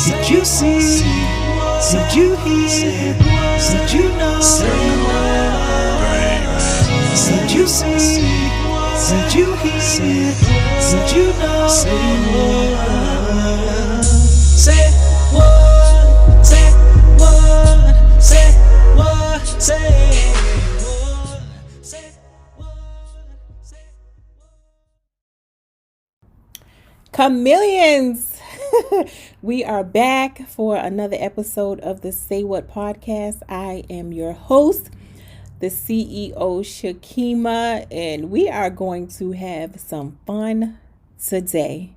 Did you see? Did you hear? Did you know? Did you see? Did you hear? Did you know? Say what? Say what? Say what? Say what? Say what? Chameleons, we are back for another episode of the Say What podcast. I am your host, the CEO Shakima, and we are going to have some fun today.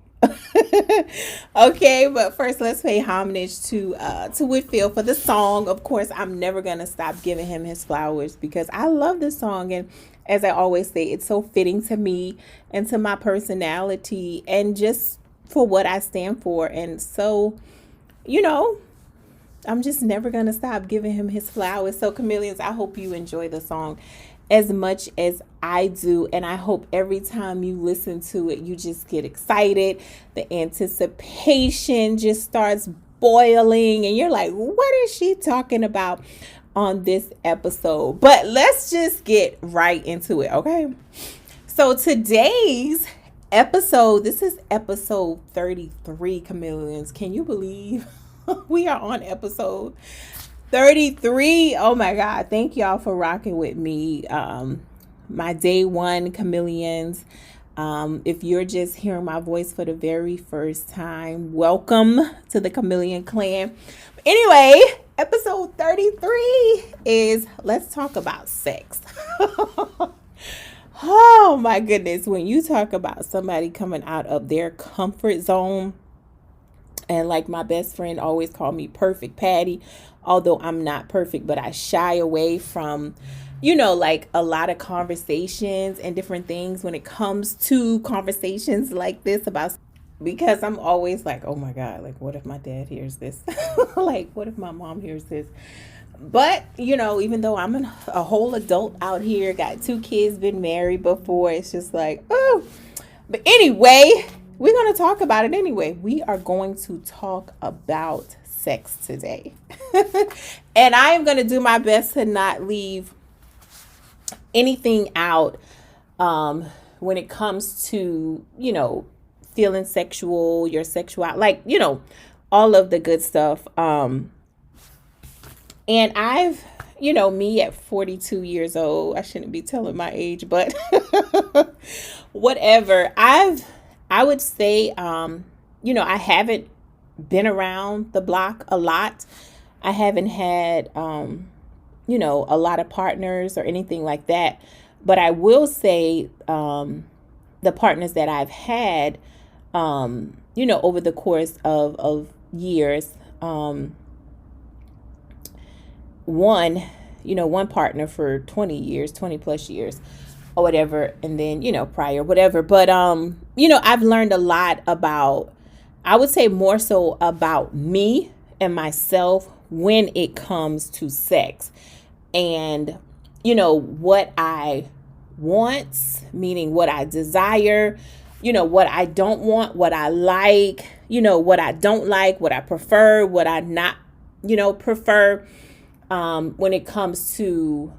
Okay, but first let's pay homage to Whitfield for the song. Of course, I'm never gonna stop giving him his flowers because I love this song, and as I always say, it's so fitting to me and to my personality and just for what I stand for. And so, I'm just never going to stop giving him his flowers. So, Chameleons, I hope you enjoy the song as much as I do. And I hope every time you listen to it, you just get excited. The anticipation just starts boiling. And you're like, what is she talking about on this episode? But let's just get right into it, okay? So today's episode, this is episode 33, Chameleons. Can you believe we are on episode 33? Oh my God. Thank y'all for rocking with me. My day one Chameleons. If you're just hearing my voice for the very first time, welcome to the Chameleon Clan. Anyway, episode 33 is let's talk about sex. Oh my goodness. When you talk about somebody coming out of their comfort zone, and like my best friend always called me Perfect Patty, although I'm not perfect, but I shy away from, like a lot of conversations and different things when it comes to conversations like this about, because I'm always like, oh my God, like what if my dad hears this? Like what if my mom hears this? But, even though I'm a whole adult out here, got 2 kids, been married before, it's just like, oh. But anyway, we're going to talk about it anyway. We are going to talk about sex today. And I am going to do my best to not leave anything out when it comes to, feeling sexual, your sexuality, like, all of the good stuff. And I've, me at 42 years old, I shouldn't be telling my age, but whatever. I would say, I haven't been around the block a lot. I haven't had, a lot of partners or anything like that. But I will say, the partners that I've had, over the course of years, one partner for 20 plus years or whatever. And then, prior, whatever. But, I've learned a lot about, I would say more so about me and myself when it comes to sex and, what I want, meaning what I desire, what I don't want, what I like, what I don't like, what I prefer, what I not, prefer. When it comes to,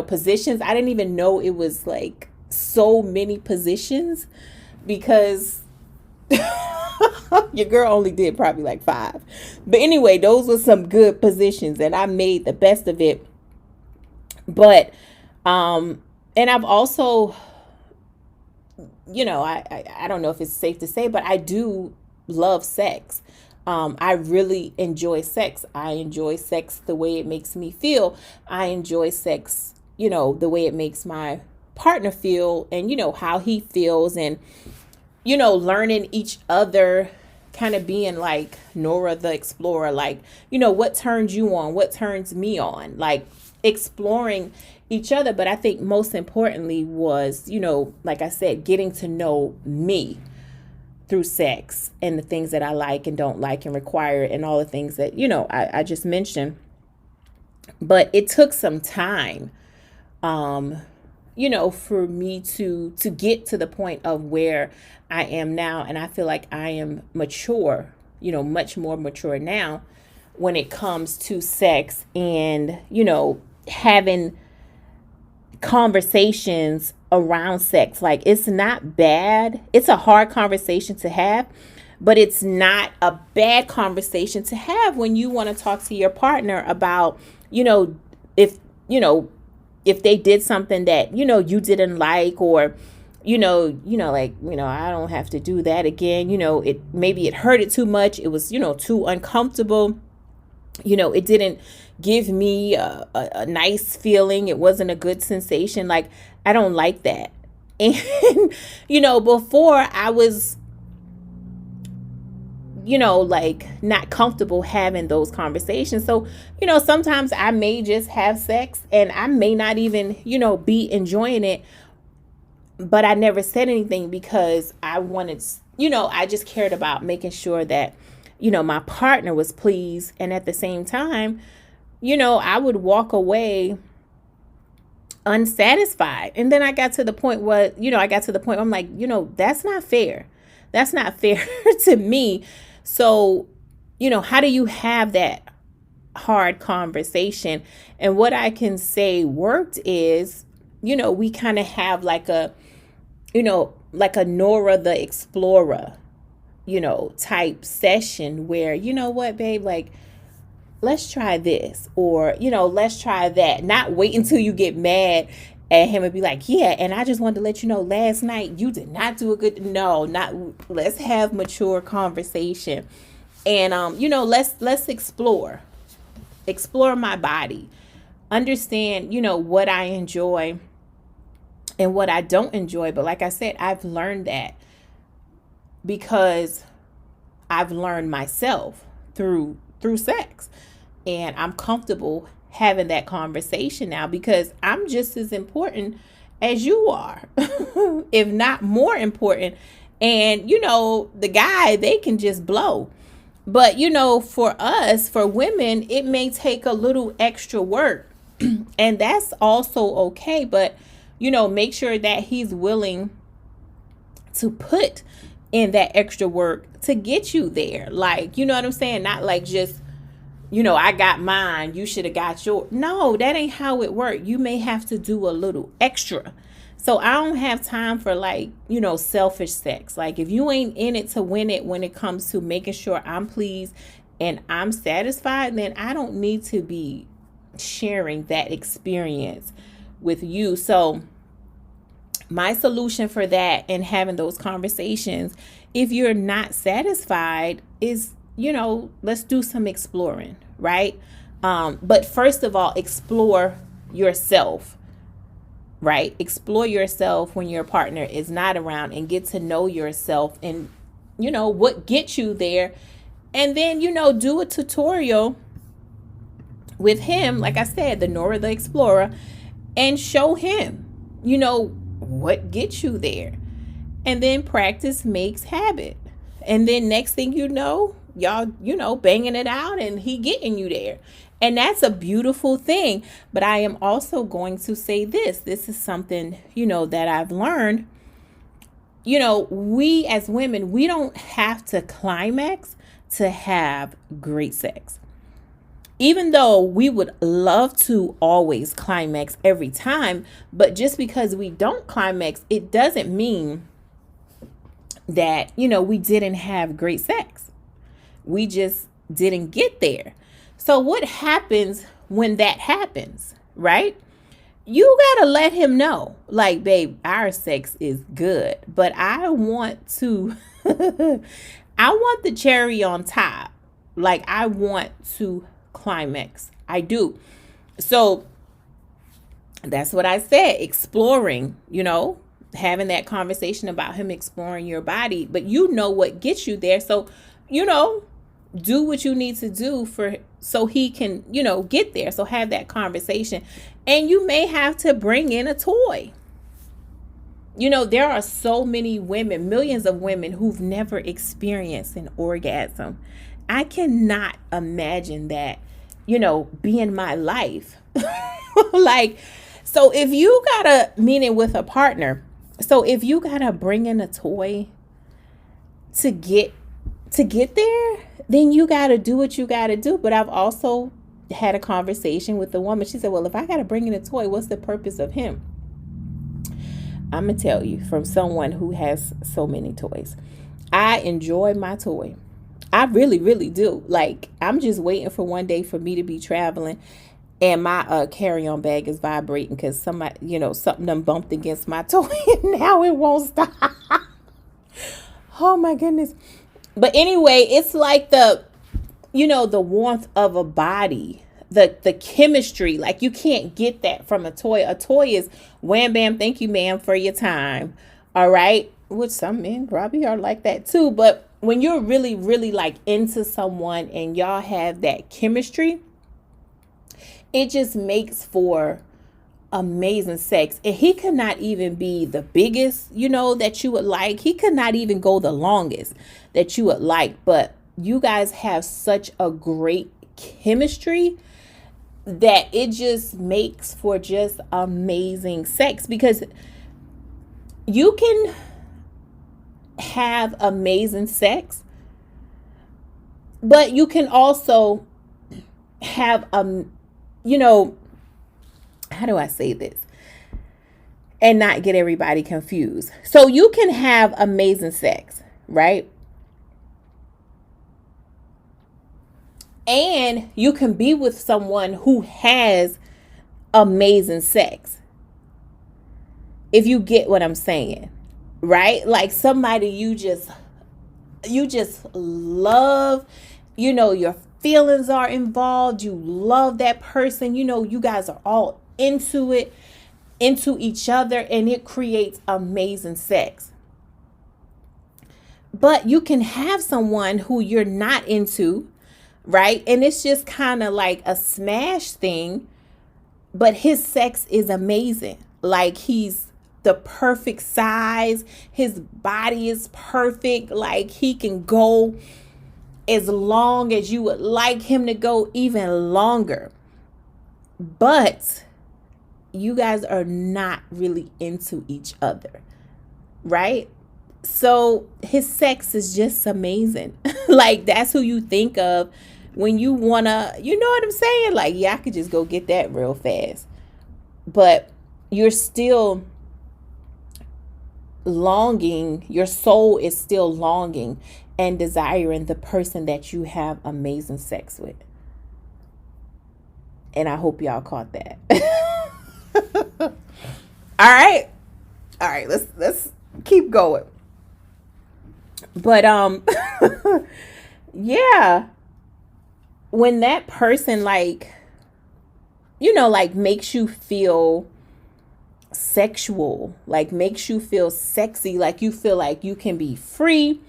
positions, I didn't even know it was like so many positions because your girl only did probably like 5. But anyway, those were some good positions and I made the best of it. But, and I've also, I don't know if it's safe to say, but I do love sex. I really enjoy sex. I enjoy sex the way it makes me feel. I enjoy sex, the way it makes my partner feel and, how he feels and, learning each other, kind of being like Nora the Explorer, like, what turns you on, what turns me on, like exploring each other. But I think most importantly was, like I said, getting to know me through sex and the things that I like and don't like and require and all the things that, I just mentioned. But it took some time, for me to get to the point of where I am now. And I feel like I am mature much more mature now when it comes to sex and, having conversations around sex. Like, it's not bad. It's a hard conversation to have, but it's not a bad conversation to have when you want to talk to your partner about, if, if they did something that, you didn't like, or, I don't have to do that again. Maybe it hurted too much. It was, too uncomfortable. It didn't give me a nice feeling. It wasn't a good sensation. Like, I don't like that. And, before I was, not comfortable having those conversations. So, sometimes I may just have sex and I may not even, be enjoying it, but I never said anything because I wanted, I just cared about making sure that, my partner was pleased. And at the same time, I would walk away unsatisfied. And then I got to the point where, I'm like, that's not fair. That's not fair to me. So, how do you have that hard conversation? And what I can say worked is, we kind of have like a Nora the Explorer, type session where, what, babe, like, let's try this, or, let's try that. Not wait until you get mad at him and be like, yeah, and I just wanted to let you know last night you did not do a good, no, not, let's have mature conversation. And, let's explore my body, understand, what I enjoy and what I don't enjoy. But like I said, I've learned that because I've learned myself through sex, and I'm comfortable having that conversation now because I'm just as important as you are, if not more important. And, the guy, they can just blow. But, for us, for women, it may take a little extra work and that's also okay. But, make sure that he's willing to put in that extra work to get you there. Like, you know what I'm saying? Not like just, I got mine, you should have got yours. No, that ain't how it works. You may have to do a little extra. So I don't have time for like, selfish sex. Like, if you ain't in it to win it when it comes to making sure I'm pleased and I'm satisfied, then I don't need to be sharing that experience with you. So my solution for that and having those conversations, if you're not satisfied, is, let's do some exploring, right? But first of all, explore yourself, right? Explore yourself when your partner is not around and get to know yourself and, what gets you there. And then, do a tutorial with him, like I said, the Nora the Explorer, and show him, what gets you there. And then practice makes habit. And then next thing you know, y'all, banging it out and he getting you there. And that's a beautiful thing. But I am also going to say this. This is something, that I've learned. We as women, we don't have to climax to have great sex. Even though we would love to always climax every time, but just because we don't climax, it doesn't mean that, we didn't have great sex. We just didn't get there. So what happens when that happens, right? You got to let him know, like, babe, our sex is good, but I want to, I want the cherry on top. Like, I want to climax. I do. So that's what I said, exploring, having that conversation about him exploring your body, but what gets you there. So, do what you need to do so he can, get there. So have that conversation. And you may have to bring in a toy. There are so many women, millions of women who've never experienced an orgasm. I cannot imagine that, be in my life. Like, so if you gotta, meaning with a partner, so if you gotta bring in a toy to get to get there, then you got to do what you got to do. But I've also had a conversation with the woman. She said, well, if I got to bring in a toy, what's the purpose of him? I'm going to tell you, from someone who has so many toys. I enjoy my toy. I really, really do. Like, I'm just waiting for one day for me to be traveling and my carry-on bag is vibrating because somebody, something done bumped against my toy and now it won't stop. Oh my goodness. But anyway, it's like the warmth of a body, the chemistry. Like, you can't get that from a toy. A toy is wham bam, thank you ma'am for your time. All right. Which some men probably are like that too. But when you're really, really like into someone and y'all have that chemistry, it just makes for amazing sex. And he could not even be the biggest, that you would like. He could not even go the longest that you would like. But you guys have such a great chemistry that it just makes for just amazing sex, because you can have amazing sex, but you can also have how do I say this and not get everybody confused? So you can have amazing sex, right? And you can be with someone who has amazing sex, if you get what I'm saying, right? Like somebody you just love, your feelings are involved. You love that person. You guys are all into each other, and it creates amazing sex. But you can have someone who you're not into, right? And it's just kind of like a smash thing, but his sex is amazing. Like, he's the perfect size. His body is perfect. Like, he can go as long as you would like him to go, even longer. But you guys are not really into each other, right? So his sex is just amazing. Like, that's who you think of when you wanna, you know what I'm saying? Like, yeah, I could just go get that real fast. But you're still longing, your soul is still longing and desiring the person that you have amazing sex with. And I hope y'all caught that. All right, let's keep going. But yeah, when that person like makes you feel sexual, like makes you feel sexy, like you feel like you can be free,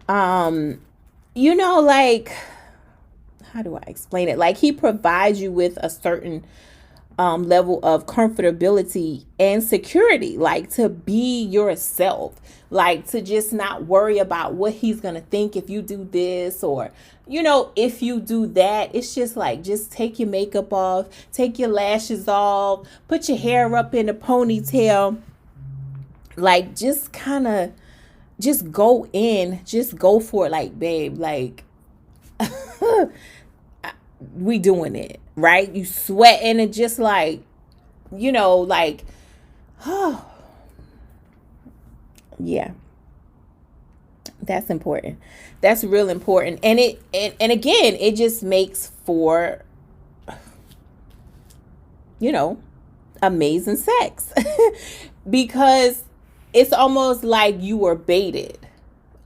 like, how do I explain it? Like, he provides you with a certain level of comfortability and security, like to be yourself, like to just not worry about what he's going to think if you do this or, if you do that. It's just like, just take your makeup off, take your lashes off, put your hair up in a ponytail, like just kind of just go for it. Like, babe, like we doing it, right? You sweating and just like, like, oh, yeah, that's important. That's real important. And again, it just makes for, amazing sex because it's almost like you were baited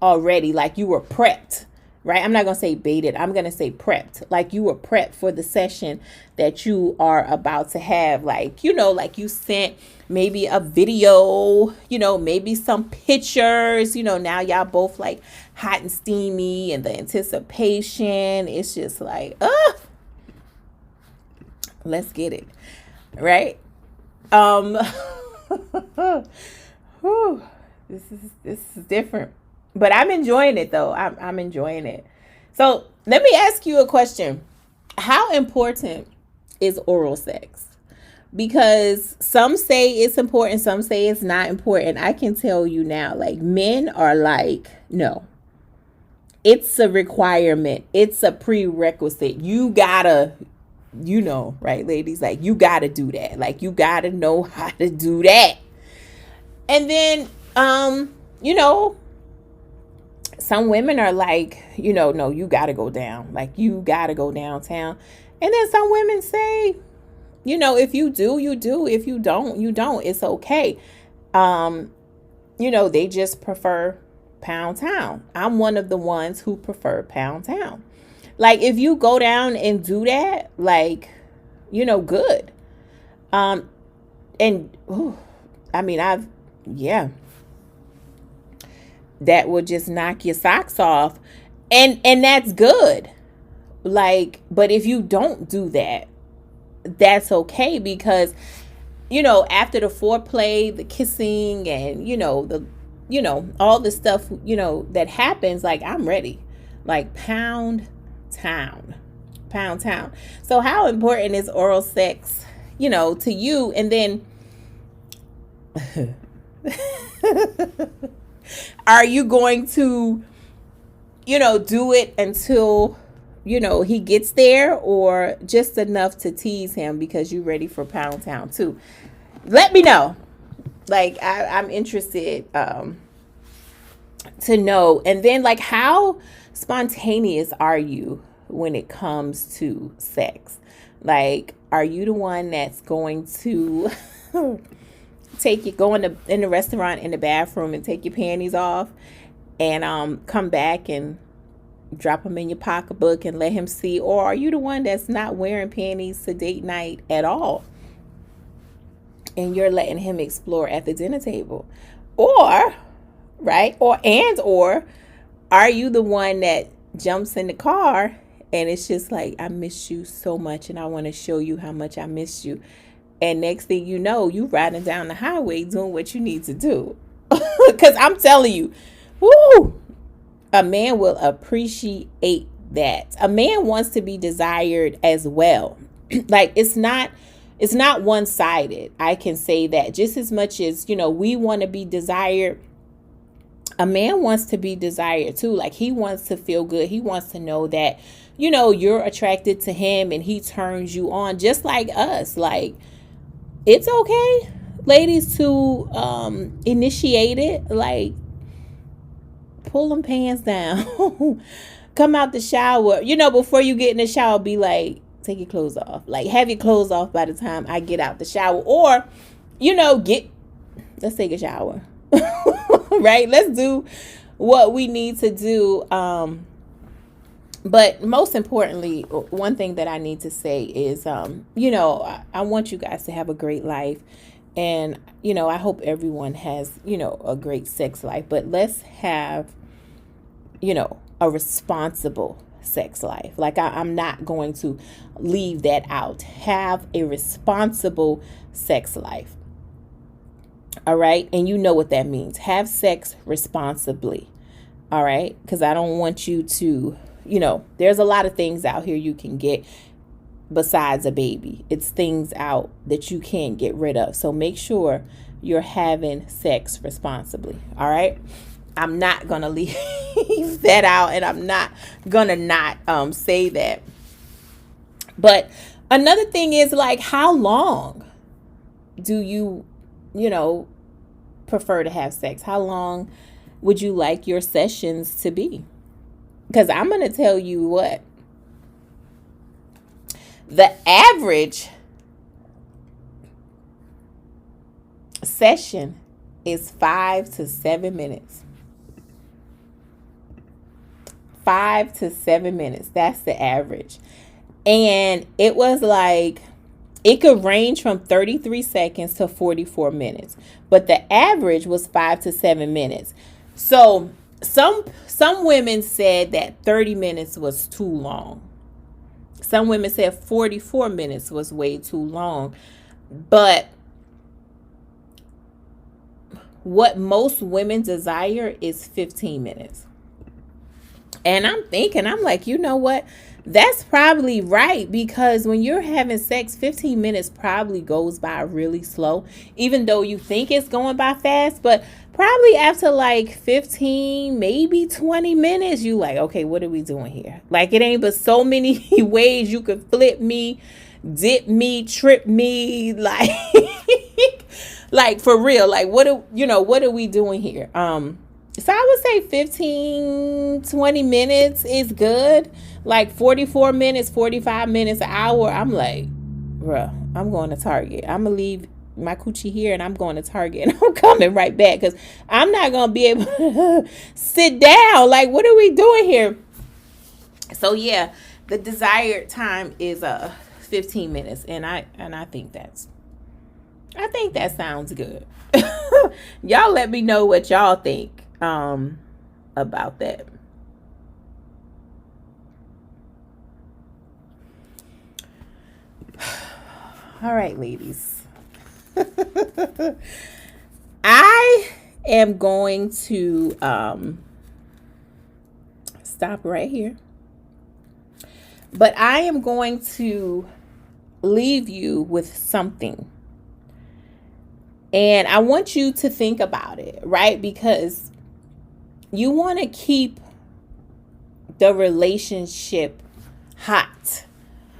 already, like you were prepped. Right? I'm not going to say baited. I'm going to say prepped. Like, you were prepped for the session that you are about to have. Like, like you sent maybe a video, maybe some pictures, now y'all both like hot and steamy, and the anticipation. It's just like, let's get it. Right? Whew, this is different. But I'm enjoying it, though. I'm enjoying it. So let me ask you a question. How important is oral sex? Because some say it's important, some say it's not important. I can tell you now, like, men are like, no. it's a requirement. It's a prerequisite. You gotta, right, ladies? Like, you gotta do that. Like, you gotta know how to do that. And then, you know, some women are like, no, you gotta go down. Like, you gotta go downtown. And then some women say, if you do, you do. If you don't, you don't. It's okay. They just prefer pound town. I'm one of the ones who prefer pound town. Like, if you go down and do that, like, good. And I mean, that would just knock your socks off. And that's good. Like, but if you don't do that, that's okay, because after the foreplay, the kissing, and all the stuff that happens, like, I'm ready. Like, pound town. So how important is oral sex to you? And then are you going to do it until he gets there, or just enough to tease him because you're ready for pound town too? Let me know. Like, I'm interested to know. And then, like, how spontaneous are you when it comes to sex? Like, are you the one that's going to go in the restaurant, in the bathroom, and take your panties off and come back and drop them in your pocketbook and let him see? Or are you the one that's not wearing panties to date night at all, and you're letting him explore at the dinner table? Or are you the one that jumps in the car and it's just like, I miss you so much and I want to show you how much I miss you, and next thing you know, you riding down the highway doing what you need to do? Because I'm telling you, woo, a man will appreciate that. A man wants to be desired as well. Like, it's not one-sided. I can say that. Just as much as, we want to be desired, a man wants to be desired too. Like, he wants to feel good. He wants to know that, you're attracted to him and he turns you on, just like us. Like, it's okay, ladies, to initiate it. Like, pull them pants down. Come out the shower. Before you get in the shower, be like, take your clothes off. Like, have your clothes off by the time I get out the shower. Or, let's take a shower. Right? Let's do what we need to do. But most importantly, one thing that I need to say is, I want you guys to have a great life. And, I hope everyone has, a great sex life. But let's have, a responsible sex life. Like, I'm not going to leave that out. Have a responsible sex life. All right. And you know what that means. Have sex responsibly. All right. Because I don't want you to, there's a lot of things out here you can get besides a baby. It's things out that you can't get rid of. So make sure you're having sex responsibly. All right. I'm not going to leave that out, and I'm not going to not say that. But another thing is, like, how long do you, prefer to have sex? How long would you like your sessions to be? Because I'm going to tell you what. The average session is 5 to 7 minutes. 5 to 7 minutes. That's the average. And it was like, it could range from 33 seconds to 44 minutes. But the average was 5 to 7 minutes. So some women said that 30 minutes was too long. Some women said 44 minutes was way too long. But what most women desire is 15 minutes. And I'm like, you know what? That's probably right, because when you're having sex, 15 minutes probably goes by really slow, even though you think it's going by fast. But probably after like 15, maybe 20 minutes, you like, okay, what are we doing here? Like, it ain't but so many ways you could flip me, dip me, trip me, like, like for real. Like, what are we doing here? So I would say 15, 20 minutes is good. Like 44 minutes, 45 minutes, an hour. I'm like, bruh, I'm going to Target. I'm going to leave my coochie here and I'm going to Target and I'm coming right back, because I'm not going to be able to sit down. Like, what are we doing here? So yeah, the desired time is 15 minutes. And I think that sounds good. Y'all let me know what y'all think about that. All right, ladies. I am going to stop right here. But I am going to leave you with something. And I want you to think about it, right? Because you want to keep the relationship hot,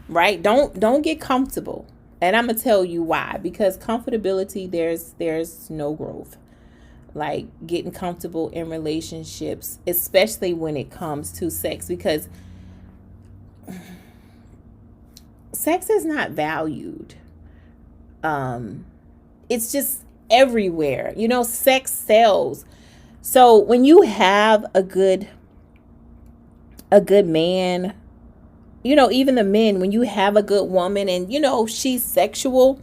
right? Don't get comfortable. And I'm going to tell you why. Because comfortability, there's no growth. Like, getting comfortable in relationships, especially when it comes to sex, because sex is not valued. It's just everywhere. Sex sells. So when you have a good man, even the men, when you have a good woman and she's sexual,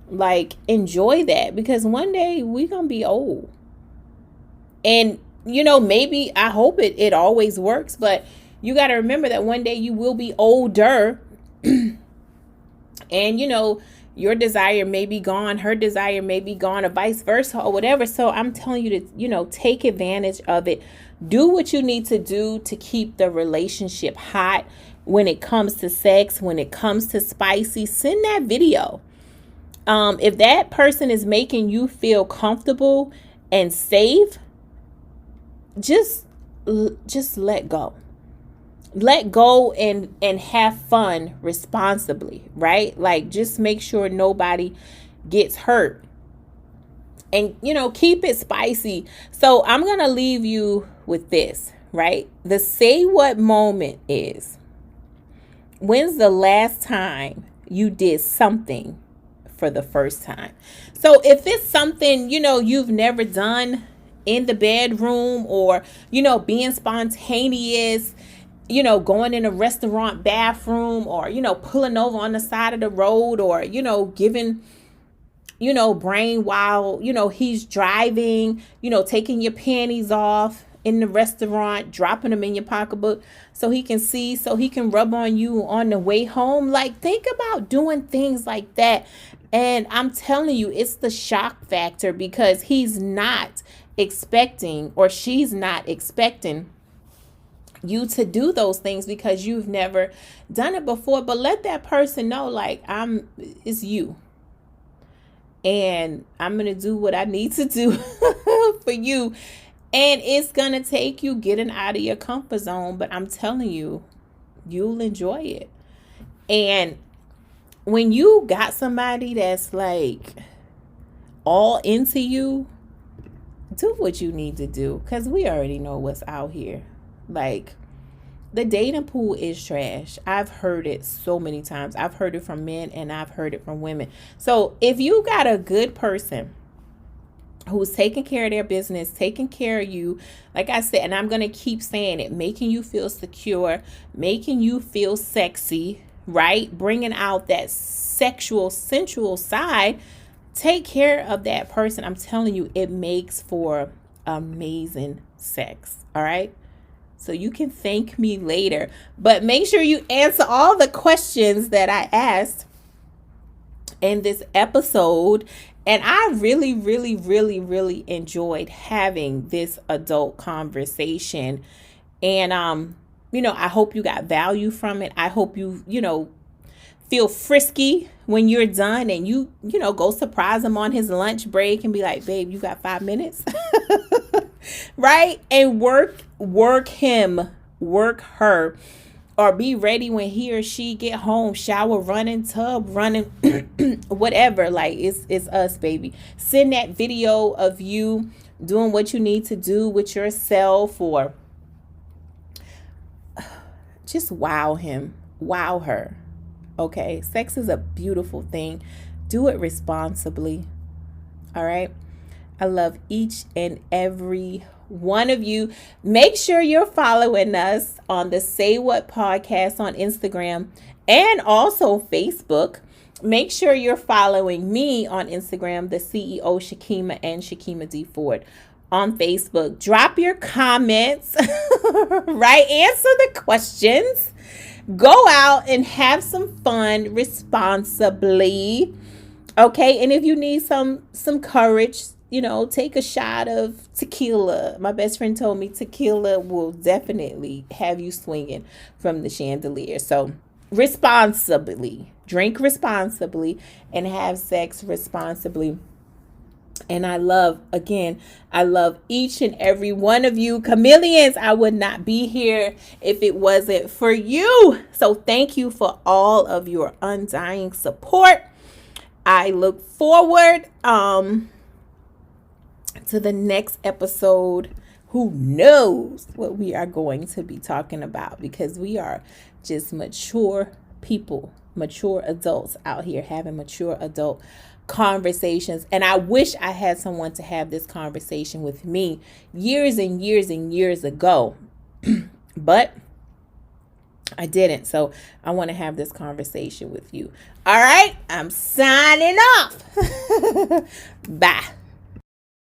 like, enjoy that, because one day we gonna be old. And maybe, I hope it always works, but you got to remember that one day you will be older. And your desire may be gone, her desire may be gone, or vice versa, or whatever. So I'm telling you to, take advantage of it. Do what you need to do to keep the relationship hot. When it comes to sex, when it comes to spicy, send that video. If that person is making you feel comfortable and safe, just let go. Let go and have fun responsibly, right? Like, just make sure nobody gets hurt, and keep it spicy. So I'm gonna leave you with this, right? The say what moment is, when's the last time you did something for the first time? So if it's something you've never done in the bedroom, or being spontaneous, going in a restaurant bathroom, or, pulling over on the side of the road, or, giving, brain while, he's driving, taking your panties off in the restaurant, dropping them in your pocketbook so he can see, so he can rub on you on the way home. Like, think about doing things like that. And I'm telling you, it's the shock factor, because he's not expecting, or she's not expecting you to do those things, because you've never done it before. But let that person know, like, it's you, and I'm gonna do what I need to do for you. And it's gonna take you getting out of your comfort zone, but I'm telling you, you'll enjoy it. And when you got somebody that's like all into you, do what you need to do, because we already know what's out here. Like, the dating pool is trash. I've heard it so many times. I've heard it from men and I've heard it from women. So if you got a good person who's taking care of their business, taking care of you, like I said, and I'm going to keep saying it, making you feel secure, making you feel sexy, right? Bringing out that sexual, sensual side, take care of that person. I'm telling you, it makes for amazing sex. All right. So you can thank me later, but make sure you answer all the questions that I asked in this episode. And I really, really, really, really enjoyed having this adult conversation. And I hope you got value from it. I hope you feel frisky when you're done, and you go surprise him on his lunch break and be like, babe, you got 5 minutes. Right? And work him, work her, or be ready when he or she get home, shower, running, tub, running, whatever. Like, it's us, baby. Send that video of you doing what you need to do with yourself, or just wow him, wow her. Okay, sex is a beautiful thing. Do it responsibly. All right. I love each and every one of you. Make sure you're following us on the Say What podcast on Instagram and also Facebook. Make sure you're following me on Instagram, the CEO Shakima, and Shakima D. Ford on Facebook. Drop your comments, right? Answer the questions. Go out and have some fun responsibly. Okay, and if you need some courage, take a shot of tequila. My best friend told me tequila will definitely have you swinging from the chandelier. So responsibly, drink responsibly, and have sex responsibly. And I love each and every one of you. Chameleons, I would not be here if it wasn't for you. So thank you for all of your undying support. I look forward to the next episode. Who knows what we are going to be talking about, because we are just mature people, mature adults out here having mature adult conversations. And I wish I had someone to have this conversation with me years and years and years ago, but I didn't. So I want to have this conversation with you. All right, I'm signing off. Bye.